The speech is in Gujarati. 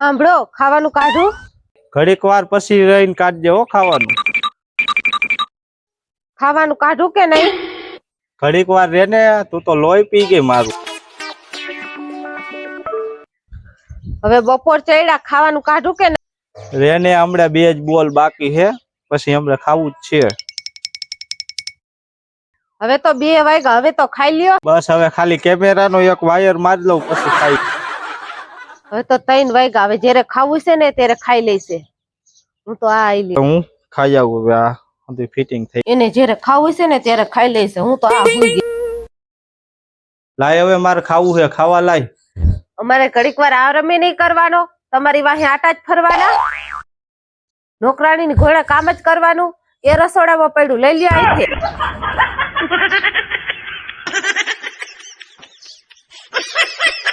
સાંભળો, ખાવાનું કાઢું. ઘડીક વાર પછી રહીને કાઢજે હો ખાવાનું. ખાવાનું કાઢું કે નહીં? ઘડીક વાર રે ને, તું તો લોહી પી ગઈ મારું. હવે બપોર ચડ્યા, ખાવાનું કાઢું કે નહીં? રે ને, હમણાં 2 જ બોલ બાકી છે, પછી હમણાં ખાવું જ છે. હવે તો 2 વાગ્યા, હવે તો ખાઈ લ્યો. બસ હવે ખાલી કેમેરાનો એક વાયર મારી લઉં પછી ખાઈ. હવે તો 3 વાગ્યા, હવે જ્યારે ખાવું છે ને ત્યારે ખાઈ લઈશે. હું તો આ આઈ લી. હું ખાઈ આવું હવે, આ બધી ફિટિંગ થઈ. એને જ્યારે ખાવું છે ને ત્યારે ખાઈ લઈશે. હું તો આ હુઈ ગઈ. લાય હવે મારે ખાવું છે, ખાવા લાય. અમારે ઘડીક વાર આરામ નહીં કરવાનો, તમારી વાહે આટા જ ફરવાના. નોકરાણીની ઘોડે કામ જ કરવાનું. એ રસોડામાં પડ્યું, લઈ લ્યો અહીંથી.